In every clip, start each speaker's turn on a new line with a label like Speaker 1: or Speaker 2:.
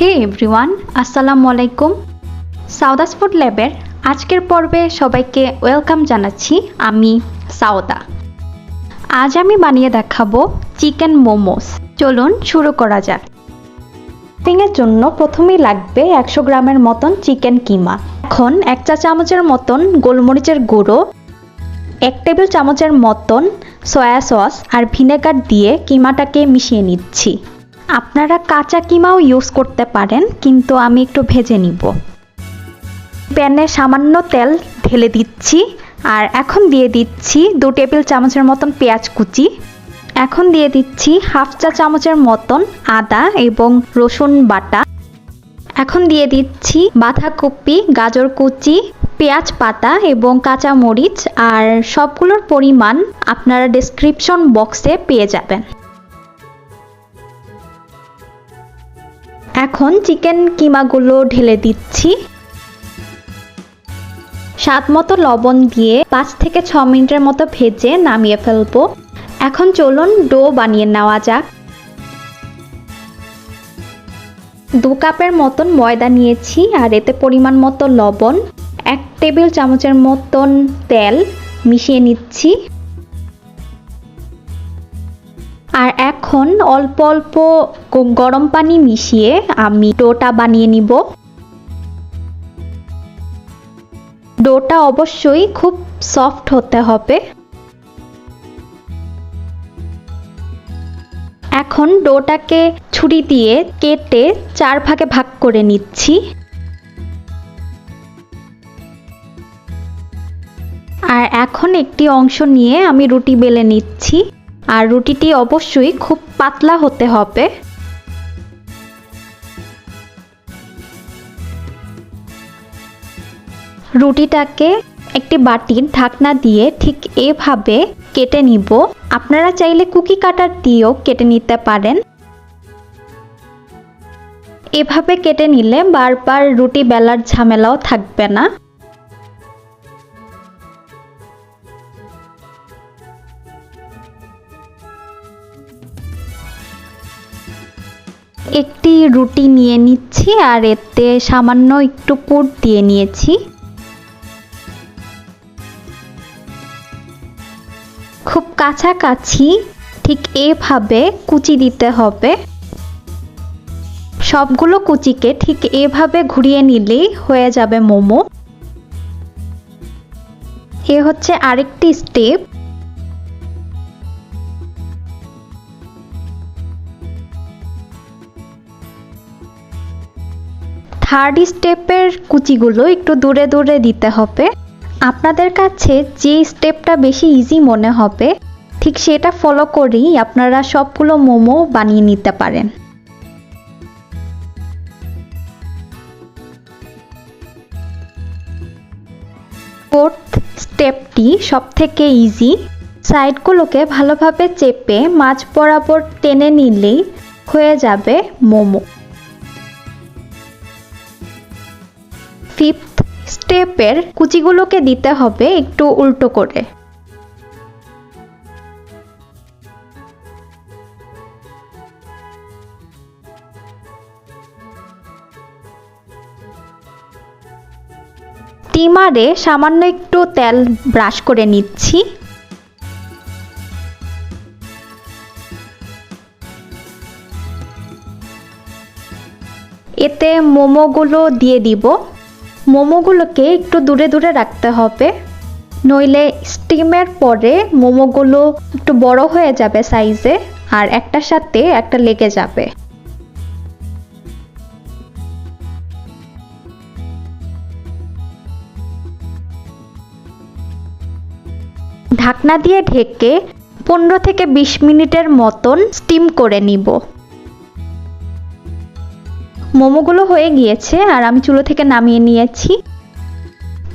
Speaker 1: হে everyone, আসসালামু আলাইকুম। সাউদাস food ল্যাবের আজকের পর্বে সবাইকে ওয়েলকাম জানাচ্ছি। আমি সাউদা। আজ আমি বানিয়ে দেখাবো চিকেন মোমোস। চলুন শুরু করা যাক। স্টাফিংয়ের জন্য প্রথমেই লাগবে 100 গ্রামের মতন চিকেন কিমা। এখন 1 চা চামচের মতন গোলমরিচের গুঁড়ো, 1 টেবিল চামচের মতন সয়া সস আর ভিনেগার দিয়ে কিমাটাকে মিশিয়ে নিচ্ছি। আপনারা কাঁচা কিমাও ইউজ করতে পারেন, কিন্তু আমি একটু ভেজে নিব। প্যানে সামান্য তেল ঢেলে দিচ্ছি আর এখন দিয়ে দিচ্ছি 2 টেবিল চামচের মতন পেঁয়াজ কুচি। এখন দিয়ে দিচ্ছি 1/2 চা চামচের মতন আদা এবং রসুন বাটা। এখন দিয়ে দিচ্ছি বাঁধাকপি, গাজর কুচি, পেঁয়াজ পাতা এবং কাঁচা মরিচ, আর সবগুলোর পরিমাণ আপনারা ডেসক্রিপশন বক্সে পেয়ে যাবেন। এখন চিকেন কিমাগুলো ঢেলে দিচ্ছি। স্বাদ মতো লবণ দিয়ে 5 থেকে 6 মিনিটের মতো ভেজে নামিয়ে ফেলবো। এখন চলুন ডো বানিয়ে নেওয়া যাক। 2 কাপের মতন ময়দা নিয়েছি আর এতে পরিমাণ মতো লবণ, 1 টেবিল চামচের মতন তেল মিশিয়ে নিচ্ছি। আর এখন অল্প অল্প গরম পানি মিশিয়ে আমি ডোটা বানিয়ে নিব। ডোটা অবশ্যই খুব সফট হতে হবে। এখন ডোটাকে ছুরি দিয়ে কেটে 4 ভাগে ভাগ করে নিচ্ছি। আর এখন একটি অংশ নিয়ে আমি রুটি বেলে নিচ্ছি। আর রুটিটি অবশ্যই খুব পাতলা হতে হবে। রুটিটাকে একটি বাটির ঢাকনা দিয়ে ঠিক এভাবে কেটে নিব। আপনারা চাইলে কুকি কাটার দিয়েও কেটে নিতে পারেন। এভাবে কেটে নিলে বারবার রুটি বেলার ঝামেলাও থাকবে না। একটি রুটি নিয়ে নিচ্ছি আর এতে সামান্য একটু পুর দিয়ে নিয়েছি। খুব কাছাকাছি ঠিক এভাবে কুচি দিতে হবে। সবগুলো কুচিকে ঠিক এভাবে ঘুরিয়ে নিলেই হয়ে যাবে মোমো। এ হচ্ছে আরেকটি স্টেপ। থার্ড স্টেপের কুচিগুলো একটু দূরে দূরে দিতে হবে। আপনাদের কাছে যে স্টেপটা বেশি ইজি মনে হবে ঠিক সেটা ফলো করেই আপনারা সবগুলো মোমো বানিয়ে নিতে পারেন। ফোর্থ স্টেপটি সবথেকে ইজি। সাইডগুলোকে ভালোভাবে চেপে মাঝ বরাবর টেনে নিলেই হয়ে যাবে মোমো। ফিফথ স্টেপের কুচিগুলোকে দিতে হবে একটু উল্টো করে। স্টিমারে সামান্য একটু তেল ব্রাশ করে নিচ্ছি। এতে মোমোগুলো দিয়ে দিব। মোমোগুলোকে একটু দূরে দূরে রাখতে হবে, নইলে স্টিমের পরে মোমোগুলো একটু বড় হয়ে যাবে সাইজে আর একটার সাথে একটা লেগে যাবে। ঢাকনা দিয়ে ঢেকে 15 থেকে 20 মিনিটের মতন স্টিম করে নিব। মোমোগুলো হয়ে গিয়েছে আর আমি চুলো থেকে নামিয়ে নিয়েছি।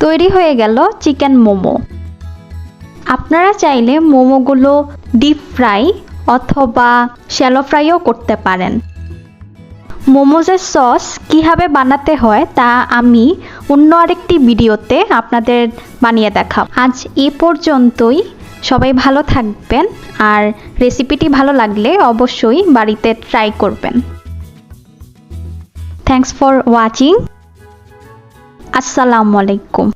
Speaker 1: তৈরি হয়ে গেল চিকেন মোমো। আপনারা চাইলে মোমোগুলো ডিপ ফ্রাই অথবা শ্যালো ফ্রাইও করতে পারেন। মোমোজের সস কিভাবে বানাতে হয় তা আমি অন্য আরেকটি ভিডিওতে আপনাদের বানিয়ে দেখাবো। আজ এ পর্যন্তই। সবাই ভালো থাকবেন আর রেসিপিটি ভালো লাগলে অবশ্যই বাড়িতে ট্রাই করবেন। Thanks for watching. আসসালামু আলাইকুম।